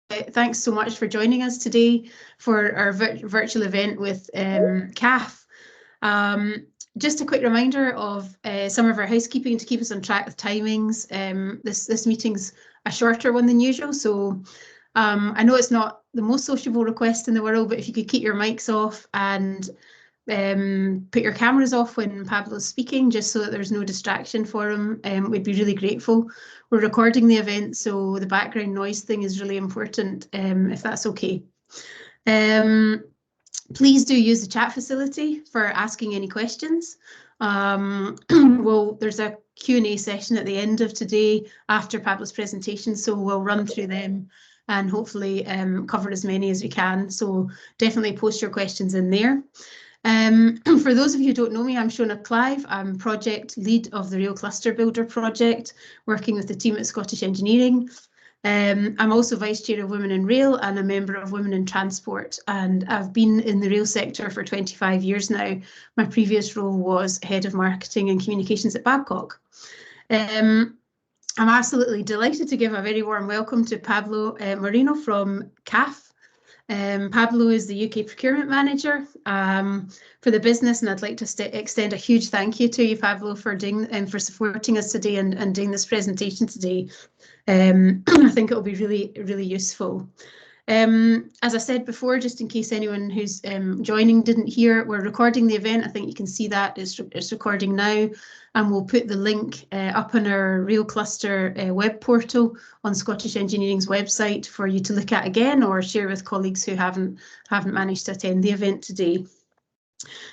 thanks so much for joining us today for our virtual event with CAF. Just a quick reminder of some of our housekeeping to keep us on track with timings. This meeting's a shorter one than usual, so I know it's not the most sociable request in the world, but if you could keep your mics off and put your cameras off when Pablo's speaking, just so that there's no distraction for him, we'd be really grateful. We're recording the event, so the background noise thing is really important, if that's okay. Please do use the chat facility for asking any questions. There's a Q&A session at the end of today after Pablo's presentation, so we'll run through them and hopefully cover as many as we can. So definitely post your questions in there. For those of you who don't know me, I'm Shona Clive. I'm project lead of the Rail Cluster Builder project, working with the team at Scottish Engineering. I'm also Vice Chair of Women in Rail and a member of Women in Transport, and I've been in the rail sector for 25 years now. My previous role was Head of Marketing and Communications at Babcock. I'm absolutely delighted to give a very warm welcome to Pablo Moreno from CAF. Pablo is the UK Procurement Manager for the business, and I'd like to extend a huge thank you to you, Pablo, for supporting us today and doing this presentation today. I think it will be really, really useful. As I said before, just in case anyone who's joining didn't hear, we're recording the event. I think you can see that it's recording now, and we'll put the link up on our Rail Cluster web portal on Scottish Engineering's website for you to look at again or share with colleagues who haven't managed to attend the event today.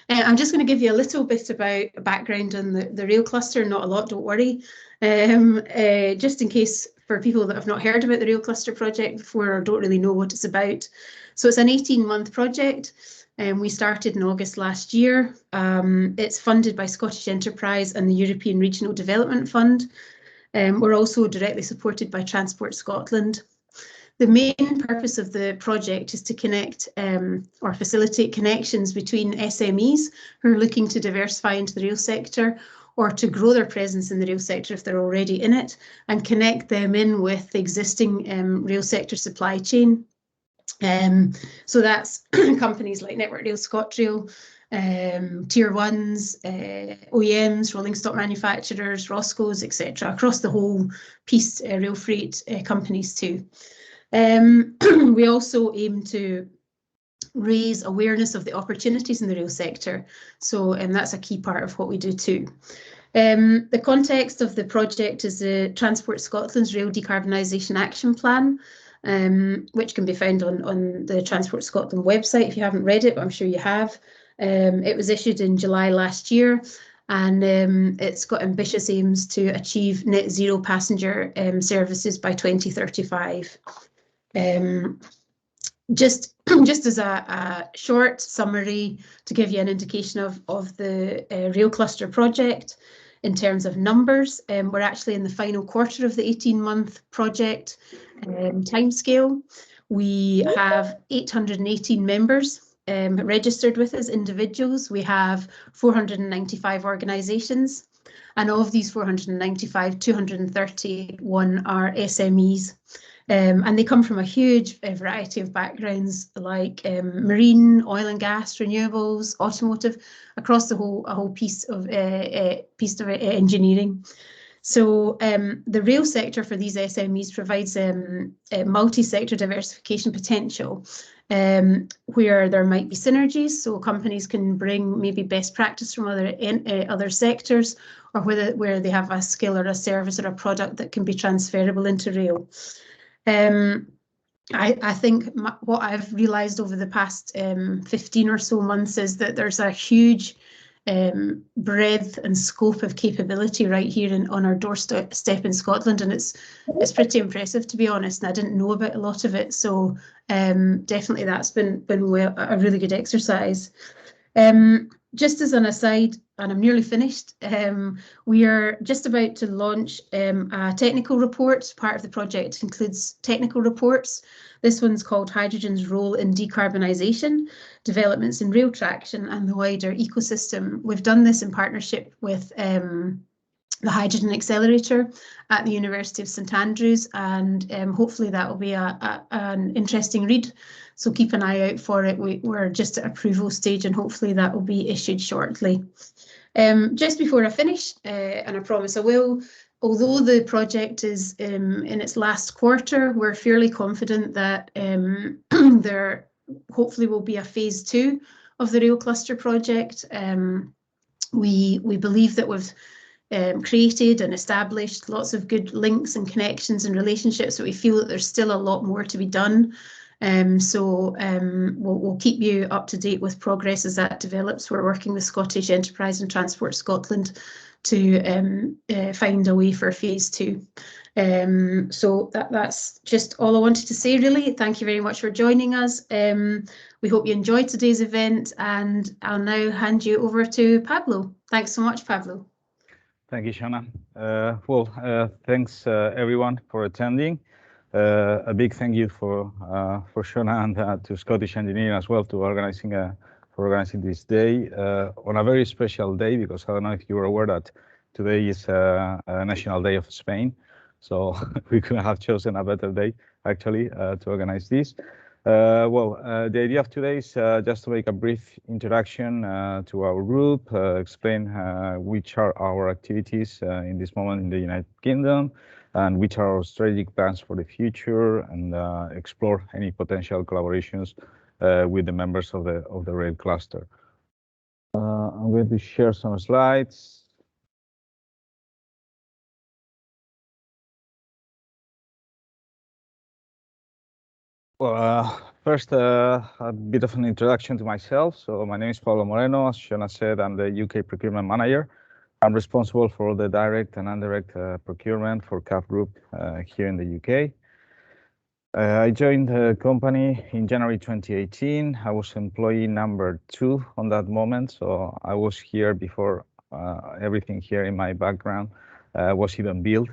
I'm just going to give you a little bit about background on the Rail Cluster, not a lot, don't worry. Just in case for people that have not heard about the Rail Cluster project before or don't really know what it's about. So it's an 18-month project, and we started in August last year. It's funded by Scottish Enterprise and the European Regional Development Fund. We're also directly supported by Transport Scotland. The main purpose of the project is to connect or facilitate connections between SMEs who are looking to diversify into the rail sector or to grow their presence in the rail sector if they're already in it, and connect them in with the existing rail sector supply chain. So that's companies like Network Rail, ScotRail, Tier 1s, OEMs, rolling stock manufacturers, Roscoes, etc., across the whole piece, rail freight companies too. We also aim to raise awareness of the opportunities in the rail sector. So that's a key part of what we do too. The context of the project is the Transport Scotland's Rail Decarbonisation Action Plan, which can be found on the Transport Scotland website if you haven't read it, but I'm sure you have. It was issued in July last year, and it's got ambitious aims to achieve net zero passenger services by 2035. Just as a short summary to give you an indication of the Rail Cluster project in terms of numbers, we're actually in the final quarter of the 18-month project timescale. We have 818 members registered with us, individuals. We have 495 organisations, and of these 495, 231 are SMEs. And they come from a huge variety of backgrounds, like marine, oil and gas, renewables, automotive, across a whole piece of engineering. So the rail sector for these SMEs provides a multi-sector diversification potential, where there might be synergies, so companies can bring maybe best practice from other sectors, or where they have a skill or a service or a product that can be transferable into rail. I think what I've realised over the past 15 or so months is that there's a huge breadth and scope of capability right here on our doorstep in Scotland, and it's pretty impressive, to be honest, and I didn't know about a lot of it, so definitely that's been a really good exercise. Just as an aside, and I'm nearly finished, we are just about to launch a technical report. Part of the project includes technical reports. This one's called Hydrogen's Role in Decarbonisation, Developments in Rail Traction and the Wider Ecosystem. We've done this in partnership with the Hydrogen Accelerator at the University of St Andrews, and hopefully that will be an interesting read. So keep an eye out for it. We're just at approval stage, and hopefully that will be issued shortly. Just before I finish, and I promise I will, although the project is in its last quarter, we're fairly confident that there hopefully will be a phase 2 of the rail cluster project. We believe that we've created and established lots of good links and connections and relationships, but we feel that there's still a lot more to be done. We'll keep you up to date with progress as that develops. We're working with Scottish Enterprise and Transport Scotland to find a way for phase 2. So that's just all I wanted to say, really. Thank you very much for joining us. We hope you enjoyed today's event, and I'll now hand you over to Pablo. Thanks so much, Pablo. Thank you, Shona. Thanks everyone for attending. A big thank you for Shona and to Scottish Engineering as well for organizing this day on a very special day, because I don't know if you were aware that today is a National Day of Spain. So we couldn't have chosen a better day actually to organize this. The idea of today is just to make a brief introduction to our group, explain which are our activities in this moment in the United Kingdom, and which are our strategic plans for the future, and explore any potential collaborations with the members of the rail cluster. I'm going to share some slides. First, a bit of an introduction to myself. So my name is Pablo Moreno. As Shona said, I'm the UK Procurement Manager. I'm responsible for the direct and indirect procurement for CAF Group here in the UK. I joined the company in January 2018. I was employee number 2 on that moment. So I was here before everything here in my background was even built.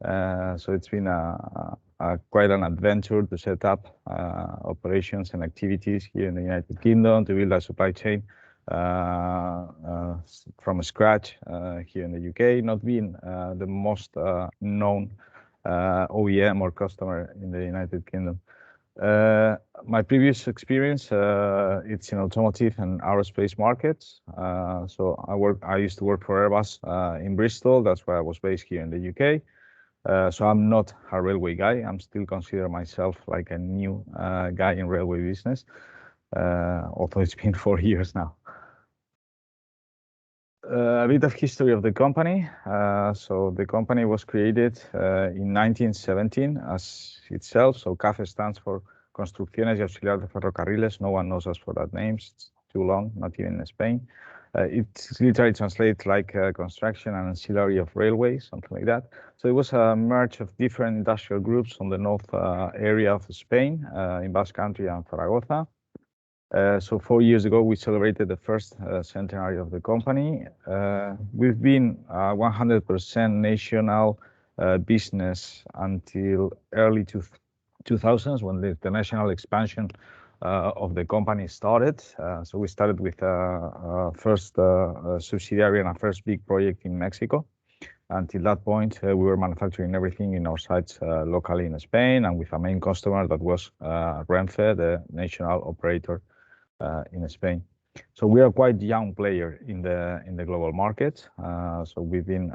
So it's been quite an adventure to set up operations and activities here in the United Kingdom, to build a supply chain from scratch here in the UK, not being the most known OEM or customer in the United Kingdom. My previous experience, it's in automotive and aerospace markets. So I used to work for Airbus in Bristol. That's where I was based here in the UK. So I'm not a railway guy. I'm still consider myself like a new guy in railway business, although it's been 4 years now. A bit of history of the company. So the company was created in 1917 as itself. So CAF stands for Construcciones y Auxiliar de Ferrocarriles. No one knows us for that name. It's too long, not even in Spain. It literally translates like construction and ancillary of railways, something like that. So it was a merge of different industrial groups on the north area of Spain, in Basque Country and Zaragoza. So 4 years ago, we celebrated the first centenary of the company. We've been 100% national business until early 2000s, when the national expansion of the company started. So we started with first subsidiary and a first big project in Mexico. Until that point, we were manufacturing everything in our sites locally in Spain, and with a main customer that was Renfe, the national operator in Spain. So we are quite young player in the global market. So we've been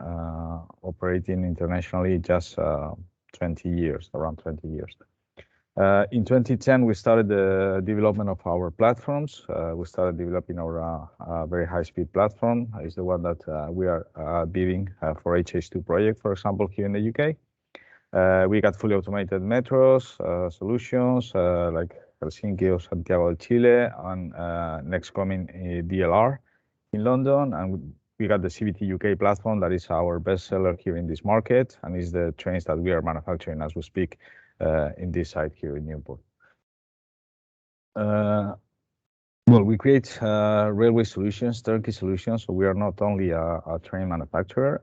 operating internationally just 20 years, around 20 years. In 2010, we started the development of our platforms. We started developing our very high-speed platform. It's the one that we are bidding for HS2 project, for example, here in the UK. We got fully automated metros solutions like Helsinki or Santiago de Chile, and next coming DLR in London. And we got the CVT UK platform that is our best seller here in this market, and is the trains that we are manufacturing as we speak in this site here in Newport. Well, we create railway solutions, turnkey solutions. So we are not only a train manufacturer.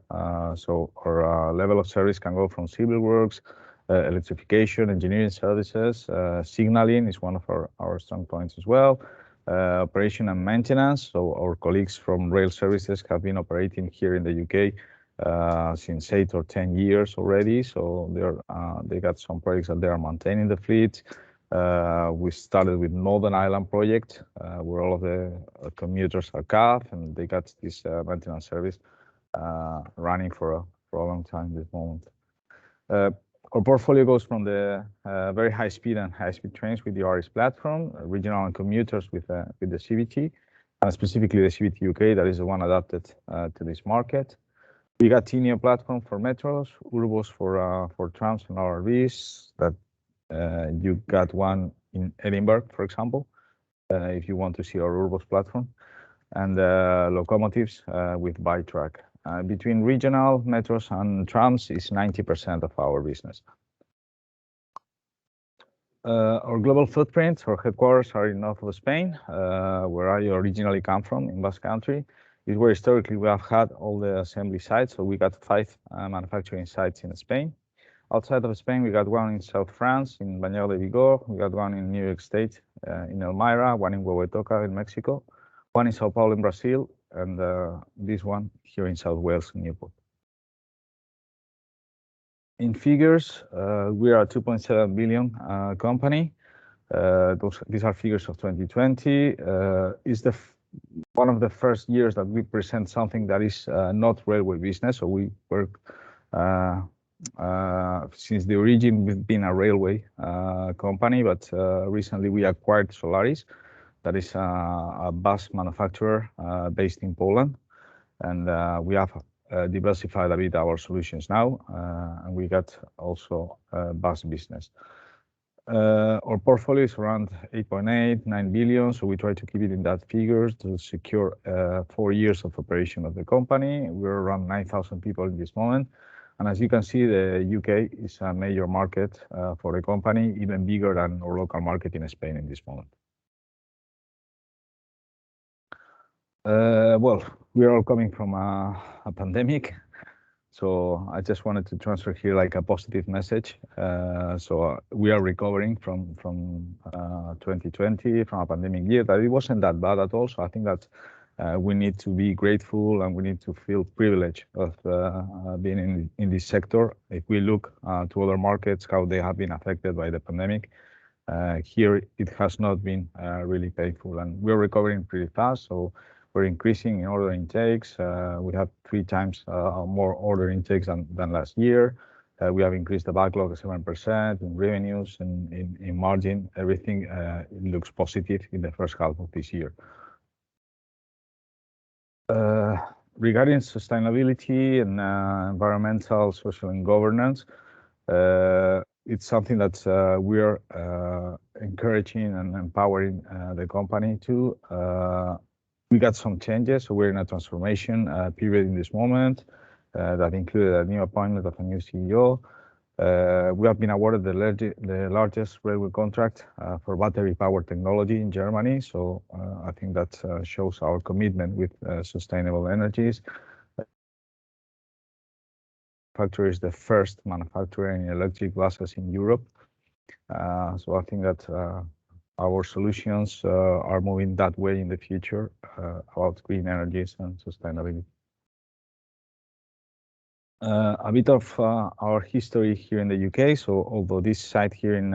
So our level of service can go from civil works, electrification, engineering services, signaling is one of our strong points as well. Operation and maintenance. So our colleagues from rail services have been operating here in the UK since 8 or 10 years already. So they got some projects that they are maintaining the fleet. We started with Northern Ireland project, where all of the commuters are CAF, and they got this maintenance service running for a long time at this moment. Our portfolio goes from the very high speed and high speed trains with the RS platform, regional and commuters with the CVT, and specifically the CVT UK, that is the one adapted to this market. We got TNEO platform for metros, Urbos for trams and RRVs. That you got one in Edinburgh, for example, if you want to see our Urbos platform, and locomotives with by track. Between regional metros and trams is 90% of our business. Our global footprint, our headquarters are in north of Spain, where I originally come from, in Basque Country. Is where historically we have had all the assembly sites. So we got 5 manufacturing sites in Spain. Outside of Spain, we got one in South France, in Bañado de Vigor. We got one in New York State, in Elmira, one in Huehuetoca in Mexico, one in Sao Paulo in Brazil, and this one here in South Wales, in Newport. In figures, we are a 2.7 billion company. These are figures of 2020. Is one of the first years that we present something that is not railway business. So we work since the origin, we've been a railway company, but recently we acquired Solaris, that is a bus manufacturer based in Poland, and we have diversified a bit our solutions now, and we got also a bus business. Our portfolio is around 8.8-9 billion, so we try to keep it in that figure to secure 4 years of operation of the company. We're around 9,000 people in this moment, and as you can see, the UK is a major market for the company, even bigger than our local market in Spain in this moment. Well, we are all coming from a pandemic, so I just wanted to transfer here like a positive message. So we are recovering from 2020, from a pandemic year, that it wasn't that bad at all. So I think that we need to be grateful and we need to feel privileged of being in this sector. If we look to other markets, how they have been affected by the pandemic, here it has not been really painful, and we're recovering pretty fast. So we're increasing in order intakes. We have 3 times more order intakes than last year. We have increased the backlog 7% in revenues and in margin. Everything looks positive in the first half of this year. Regarding sustainability and environmental, social, and governance, it's something that we are encouraging and empowering the company to. We got some changes, so we're in a transformation period in this moment that included a new appointment of a new CEO. We have been awarded the largest railway contract for battery power technology in Germany. So I think that shows our commitment with sustainable energies. Factory is the first manufacturer in electric buses in Europe. So I think that our solutions are moving that way in the future about green energies and sustainability. A bit of our history here in the UK. So although this site here in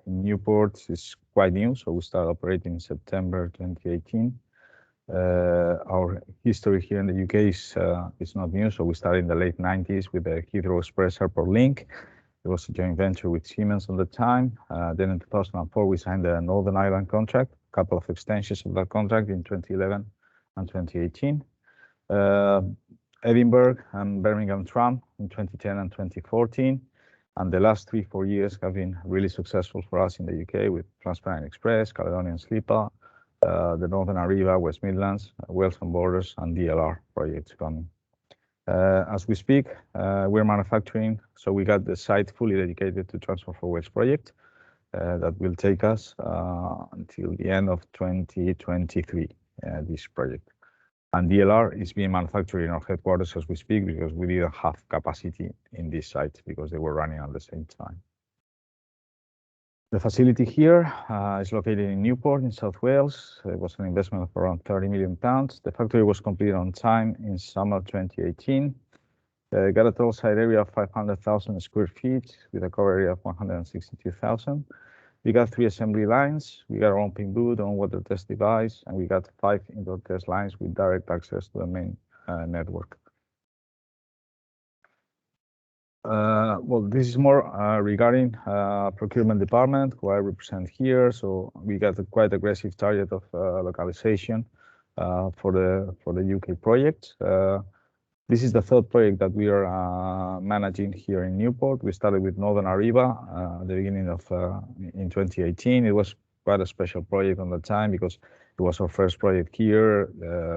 Newport is quite new, so we started operating in September 2018. Our history here in the UK is not new. So we started in the late 90s with the Heathrow Express Airport Link. It was a joint venture with Siemens at the time. Then in 2004, we signed the Northern Ireland contract, a couple of extensions of that contract in 2011 and 2018. Edinburgh and Birmingham Tram in 2010 and 2014. And the last 3-4 years have been really successful for us in the UK with Transparent Express, Caledonian Sleeper, the Northern Arriva, West Midlands, Wales and Borders, and DLR projects coming. As we speak, we're manufacturing, so we got the site fully dedicated to Transport for Wales project that will take us until the end of 2023, this project. And DLR is being manufactured in our headquarters as we speak because we didn't have capacity in this site because they were running at the same time. The facility here is located in Newport in South Wales. It was an investment of around £30 million. The factory was completed on time in summer 2018. Got a total site area of 500,000 square feet with a cover area of 162,000. We got 3 assembly lines. We got our own pin booth, own water test device, and we got 5 indoor test lines with direct access to the main network. Well, this is more regarding Procurement Department, who I represent here. So we got a quite aggressive target of localization for the UK project. This is the third project that we are managing here in Newport. We started with Northern Ariba at the beginning of in 2018. It was quite a special project on the time because it was our first project here.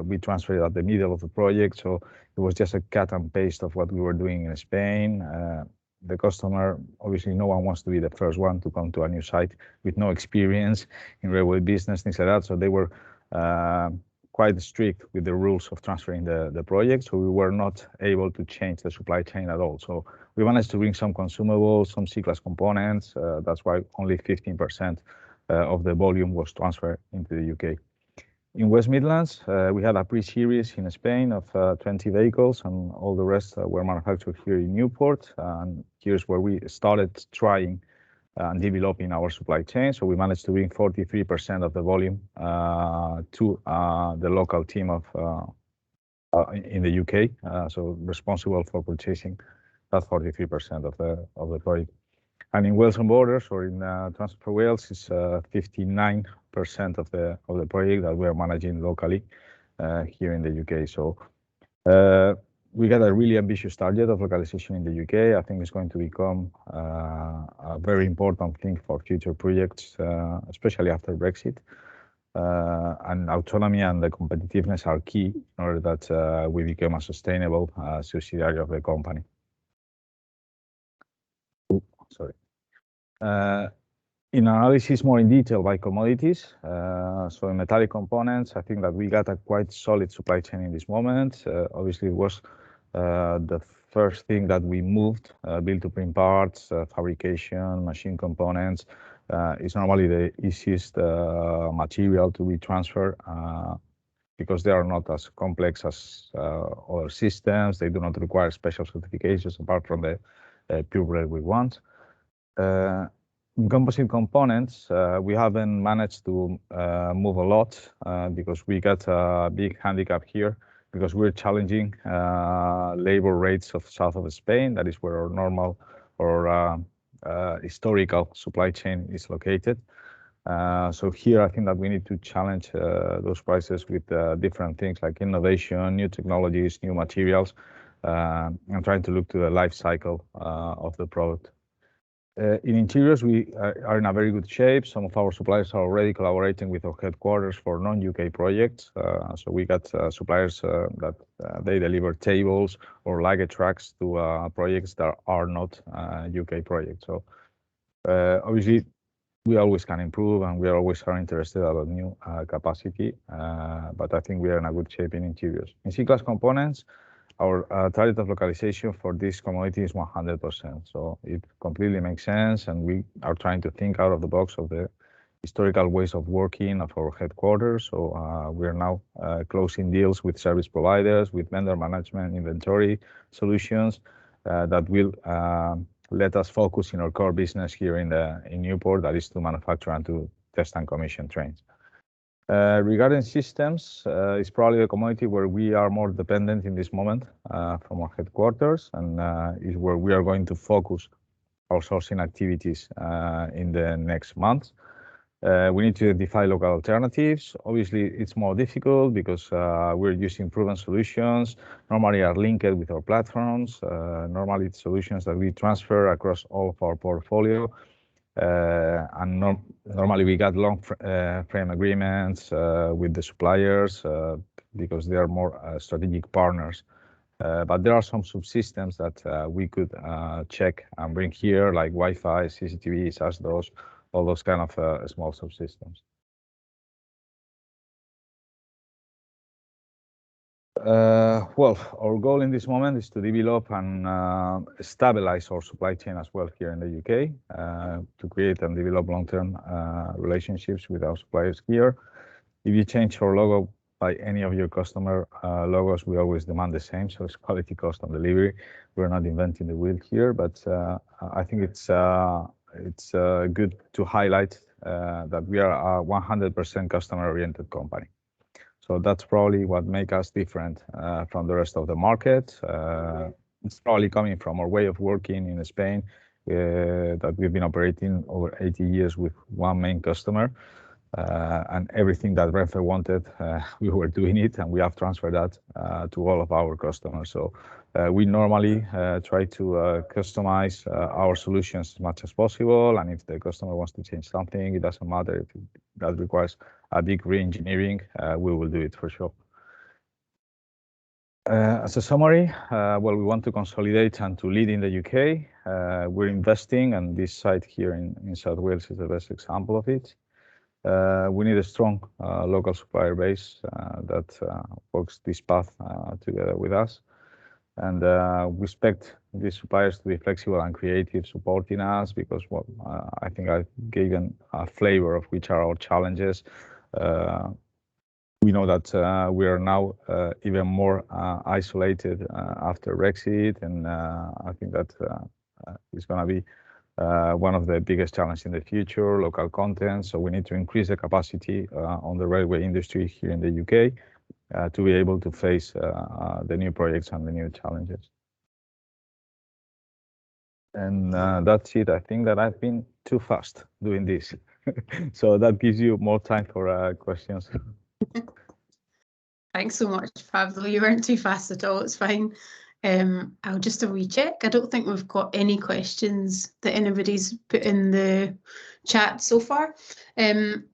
We transferred at the middle of the project, so it was just a cut and paste of what we were doing in Spain. The customer, obviously, no one wants to be the first one to come to a new site with no experience in railway business, things like that. So they were quite strict with the rules of transferring the project, so we were not able to change the supply chain at all. So we managed to bring some consumables, some C-class components. That's why only 15% of the volume was transferred into the UK. In West Midlands, we had a pre-series in Spain of 20 vehicles, and all the rest were manufactured here in Newport. And here's where we started trying and developing our supply chain. So we managed to bring 43% of the volume to the local team of in the UK. So responsible for purchasing that 43% of the project. And in Wales and Borders, or in Transport for Wales, is 59% of the project that we are managing locally here in the UK. So we got a really ambitious target of localization in the UK. I think it's going to become a very important thing for future projects, especially after Brexit. And autonomy and the competitiveness are key in order that we become a sustainable subsidiary of the company. Sorry. In analysis more in detail by commodities, so in metallic components, I think that we got a quite solid supply chain in this moment. Obviously, it was the first thing that we moved, build-to-print parts, fabrication, machine components. Is normally the easiest material to be transferred because they are not as complex as other systems. They do not require special certifications apart from the pure railway ones. In composite components, we haven't managed to move a lot because we got a big handicap here because we're challenging labor rates of south of Spain. That is where our normal or historical supply chain is located. So here, I think that we need to challenge those prices with different things like innovation, new technologies, new materials, and trying to look to the life cycle of the product. In interiors, we are in a very good shape. Some of our suppliers are already collaborating with our headquarters for non-UK projects. So we got suppliers that they deliver tables or luggage tracks to projects that are not UK projects. So obviously, we always can improve, and we are always interested about new capacity. But I think we are in a good shape in interiors. In C-class components, our target of localization for this commodity is 100%. So it completely makes sense, and we are trying to think out of the box of the historical ways of working of our headquarters. So we are now closing deals with service providers, with vendor management, inventory solutions that will let us focus in our core business here in Newport, that is to manufacture and to test and commission trains. Regarding systems, it's probably a commodity where we are more dependent in this moment from our headquarters, and is where we are going to focus our sourcing activities in the next months. We need to identify local alternatives. Obviously, it's more difficult because we're using proven solutions, normally are linked with our platforms. Normally, it's solutions that we transfer across all of our portfolio. And normally we got long frame agreements with the suppliers because they are more strategic partners. But there are some subsystems that we could check and bring here, like Wi-Fi, CCTV, SAS-DOS, all those kind of small subsystems. Well, our goal in this moment is to develop and stabilize our supply chain as well here in the UK, to create and develop long-term relationships with our suppliers here. If you change our logo by any of your customer logos, we always demand the same. So it's quality, cost, and delivery. We're not inventing the wheel here, but I think it's good to highlight that we are a 100% customer-oriented company. So that's probably what makes us different from the rest of the market. It's probably coming from our way of working in Spain, that we've been operating over 80 years with one main customer. And everything that Renfe wanted, we were doing it, and we have transferred that to all of our customers. So we normally try to customize our solutions as much as possible. And if the customer wants to change something, it doesn't matter if that requires a big re-engineering, we will do it for sure. As a summary, well, we want to consolidate and to lead in the UK. We're investing, and this site here in South Wales is the best example of it. We need a strong local supplier base that walks this path together with us. And we expect these suppliers to be flexible and creative, supporting us, because I think I've given a flavor of which are our challenges. We know that we are now even more isolated after Brexit, and I think that is going to be one of the biggest challenges in the future, local content. So we need to increase the capacity on the railway industry here in the UK to be able to face the new projects and the new challenges. And that's it. I think that I've been too fast doing this. So that gives you more time for questions. Thanks so much, Pablo. You weren't too fast at all. It's fine. I'll just have a wee check. I don't think we've got any questions that anybody's put in the chat so far.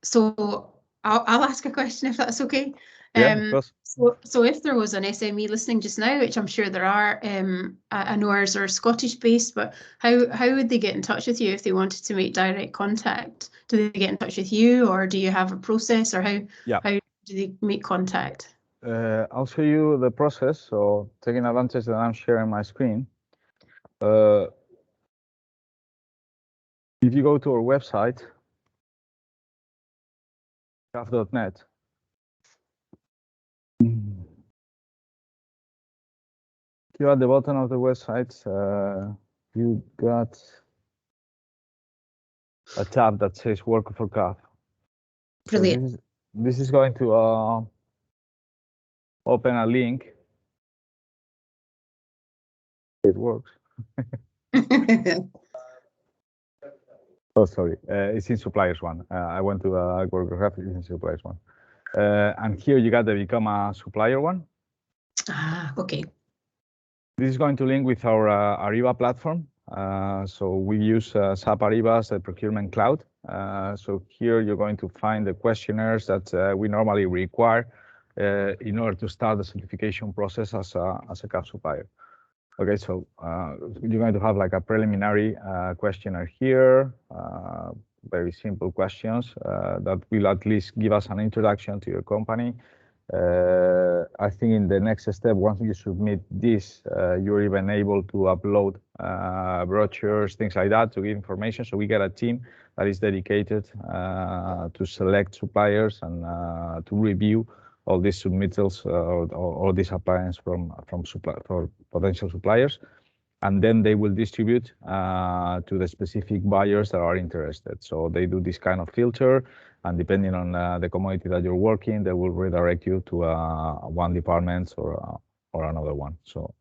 So I'll ask a question if that's okay. Yeah, of course. So if there was an SME listening just now, which I'm sure there are, I know ours are Scottish based, but how would they get in touch with you if they wanted to make direct contact? Do they get in touch with you, or do you have a process, or how do they make contact? I'll show you the process. So taking advantage that I'm sharing my screen. If you go to our website, caf.net, here at the bottom of the website, you got a tab that says Work for CAF. Brilliant. So this is going to open a link. It works. Oh, sorry. It's in suppliers one. I went to Work for CAF. It's in suppliers one. And here you got the Become a Supplier one. Ah, okay. This is going to link with our Ariba platform. So we use SAP Ariba as a procurement cloud. So here you're going to find the questionnaires that we normally require in order to start the certification process as a CAF supplier. Okay, so you're going to have like a preliminary questionnaire here, very simple questions that will at least give us an introduction to your company. I think in the next step, once you submit this, you're even able to upload brochures, things like that, to give information. So we get a team that is dedicated to select suppliers and to review all these submittals or these appliances from potential suppliers, and then they will distribute to the specific buyers that are interested. So they do this kind of filter, and depending on the commodity that you're working, they will redirect you to one department or another one. So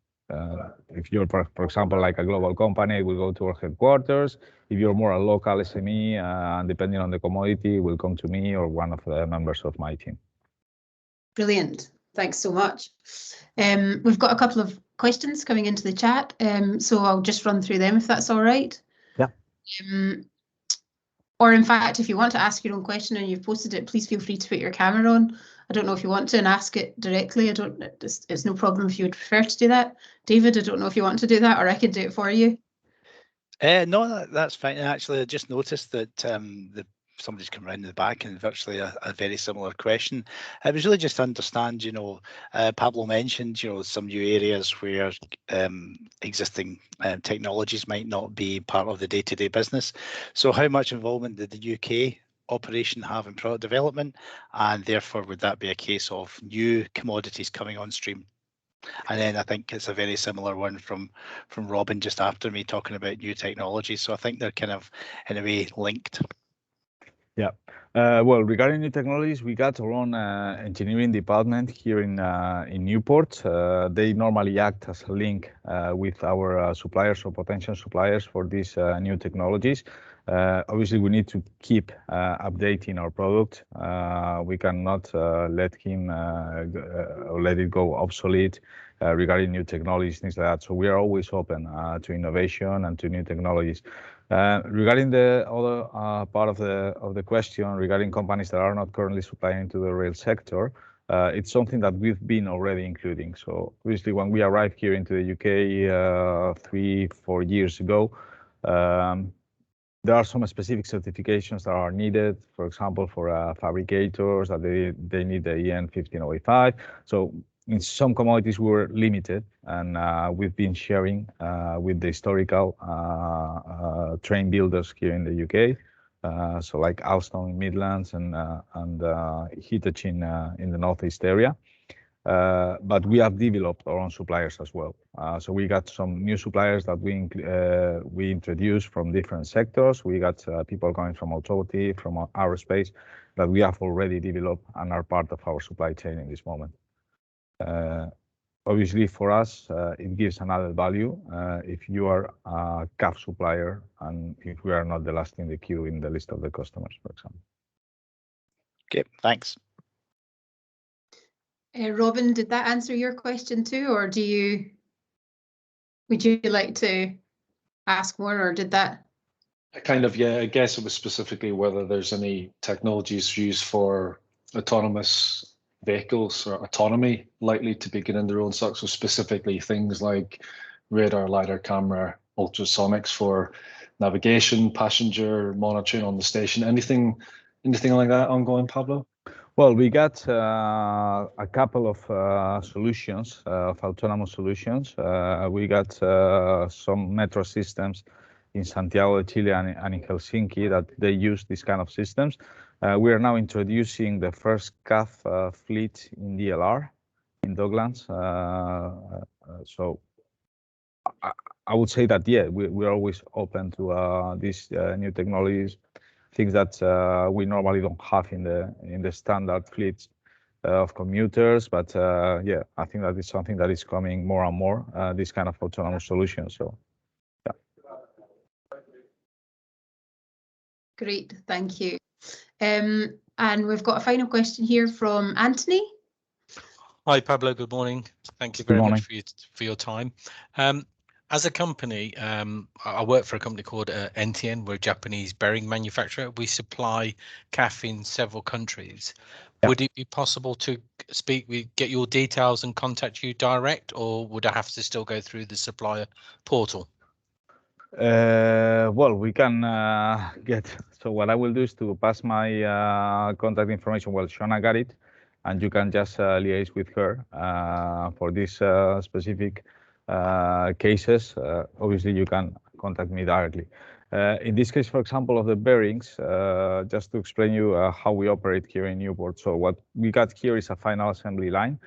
if you're, for example, like a global company, it will go to our headquarters. If you're more a local SME, and depending on the commodity, it will come to me or one of the members of my team. Brilliant. Thanks so much. We've got a couple of questions coming into the chat, so I'll just run through them if that's all right. Yeah. Or in fact, if you want to ask your own question and you've posted it, please feel free to put your camera on. I don't know if you want to and ask it directly. It's no problem if you would prefer to do that. David, I don't know if you want to do that, or I can do it for you. No, that's fine. Actually, I just noticed that somebody's come around the back and virtually a very similar question. It was really just to understand, Pablo mentioned, some new areas where existing technologies might not be part of the day-to-day business. So how much involvement did the UK operation have in product development, and therefore would that be a case of new commodities coming on stream? And then I think it's a very similar one from Robin just after me, talking about new technologies. So I think they're kind of in a way linked. Yeah. Well, regarding new technologies, we got our own engineering department here in Newport. They normally act as a link with our suppliers or potential suppliers for these new technologies. Obviously, we need to keep updating our product. We cannot let it go obsolete regarding new technologies, things like that. So we are always open to innovation and to new technologies. Regarding the other part of the question regarding companies that are not currently supplying to the rail sector, it's something that we've been already including. So obviously, when we arrived here into the UK 3-4 years ago, there are some specific certifications that are needed, for example, for fabricators, that they need the EN 15085. So in some commodities we were limited, and we've been sharing with the historical train builders here in the UK, so like Alstom in Midlands and Hitachi in the Northeast area. But we have developed our own suppliers as well. So we got some new suppliers that we introduced from different sectors. We got people coming from automotive, from aerospace, that we have already developed and are part of our supply chain in this moment. Obviously, for us, it gives another value if you are a CAF supplier and if we are not the last in the queue in the list of the customers, for example. Okay, thanks. Robin, did that answer your question too, or would you like to ask more, or did that? Yeah, I guess it was specifically whether there's any technologies used for autonomous vehicles or autonomy likely to be getting their own stock. So specifically things like radar, lidar, camera, ultrasonics for navigation, passenger monitoring on the station. Anything like that ongoing, Pablo? Well, we got a couple of solutions, of autonomous solutions. We got some metro systems in Santiago de Chile and in Helsinki that they use these kind of systems. We are now introducing the first CAF fleet in DLR in Docklands. So I would say that, yeah, we're always open to these new technologies, things that we normally don't have in the standard fleets of commuters. But yeah, I think that is something that is coming more and more, this kind of autonomous solutions. So yeah. Great, thank you. And we've got a final question here from Anthony. Hi, Pablo. Good morning. Thank you very much for your time. As a company, I work for a company called NTN. We're a Japanese bearing manufacturer. We supply CAF in several countries. Yeah. Would it be possible to get your details and contact you direct, or would I have to still go through the supplier portal? Well, we can so what I will do is to pass my contact information. Well, Shona got it, and you can just liaise with her for this specific cases. Obviously, you can contact me directly. In this case, for example, of the bearings, just to explain you how we operate here in Newport. So what we got here is a final assembly line.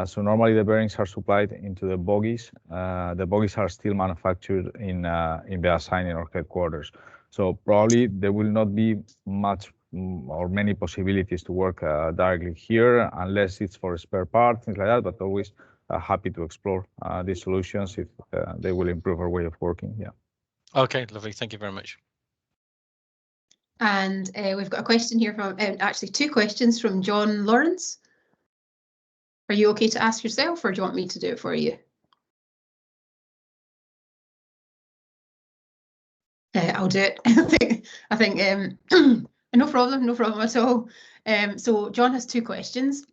So normally the bearings are supplied into the bogies. The bogies are still manufactured in Beasain in our headquarters. So probably there will not be much or many possibilities to work directly here unless it's for a spare part, things like that. But always happy to explore these solutions if they will improve our way of working. Yeah. Okay, lovely. Thank you very much. And we've got a question here from, actually 2 questions from John Lawrence. Are you okay to ask yourself, or do you want me to do it for you? I'll do it. I think no problem at all. So John has 2 questions.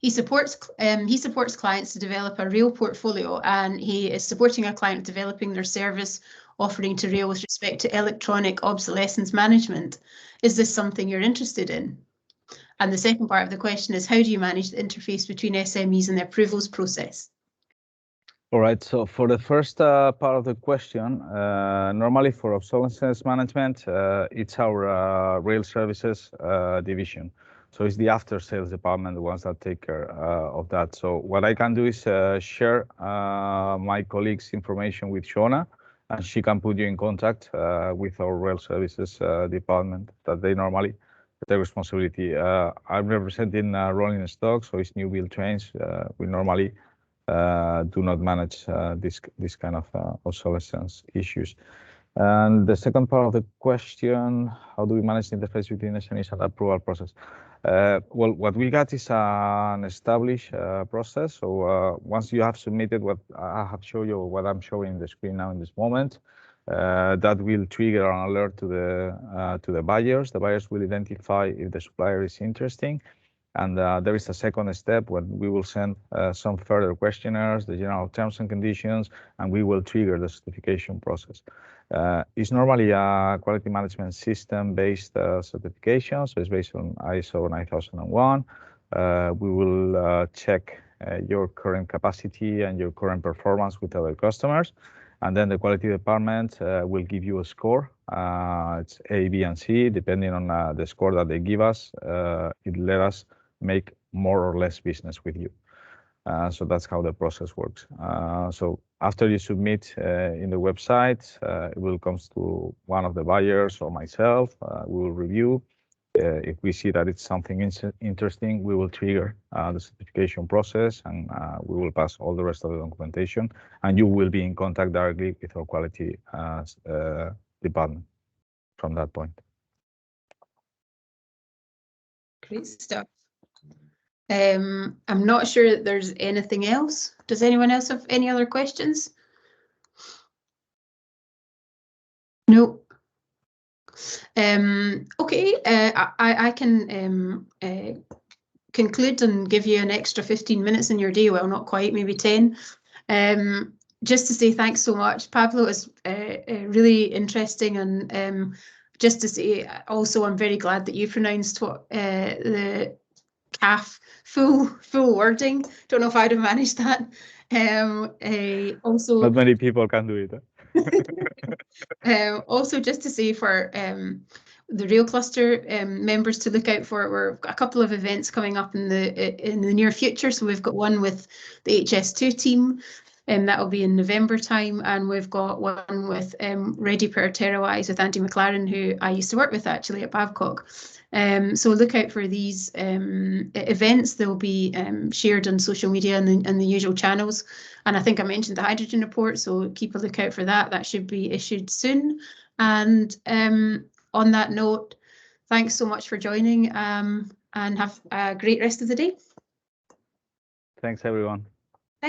He supports clients to develop a rail portfolio, and he is supporting a client developing their service offering to rail with respect to electronic obsolescence management. Is this something you're interested in? And the second part of the question is, how do you manage the interface between SMEs and the approvals process? All right, so for the first part of the question, normally for obsolescence management, it's our rail services division. So it's the after sales department, the ones that take care of that. So what I can do is share my colleague's information with Shona, and she can put you in contact with our rail services department that they normally take responsibility. I'm representing rolling stock, so it's new build trains. We normally do not manage this kind of obsolescence issues. And the second part of the question, how do we manage the interface between the initial approval process? Well, what we got is an established process. So once you have submitted what I have shown you, what I'm showing in the screen now in this moment, that will trigger an alert to the buyers. The buyers will identify if the supplier is interesting. And there is a second step when we will send some further questionnaires, the general terms and conditions, and we will trigger the certification process. It's normally a quality management system-based certification, so it's based on ISO 9001. We will check your current capacity and your current performance with other customers. And then the quality department will give you a score. It's A, B, and C, depending on the score that they give us. It let us make more or less business with you. So that's how the process works. So after you submit in the website, it will come to one of the buyers or myself. We will review. If we see that it's something interesting, we will trigger the certification process, and we will pass all the rest of the documentation, and you will be in contact directly with our quality department from that point. Great stuff. I'm not sure that there's anything else. Does anyone else have any other questions? No. Okay, I can conclude and give you an extra 15 minutes in your day. Well, not quite, maybe 10. Just to say thanks so much, Pablo. It's really interesting, and just to say also, I'm very glad that you pronounced what the CAF full wording. Don't know if I'd have managed that. Also, not many people can do it. Also, just to say for the Rail Cluster members to look out for, we've got a couple of events coming up in the near future. So we've got one with the HS2 team, and that will be in November time, and we've got one with Ready Pair Terrawise with Andy McLaren, who I used to work with actually at Babcock. So look out for these events. They'll be shared on social media and the usual channels. And I think I mentioned the hydrogen report, so keep a lookout for that. That should be issued soon. And on that note, thanks so much for joining, and have a great rest of the day. Thanks, everyone.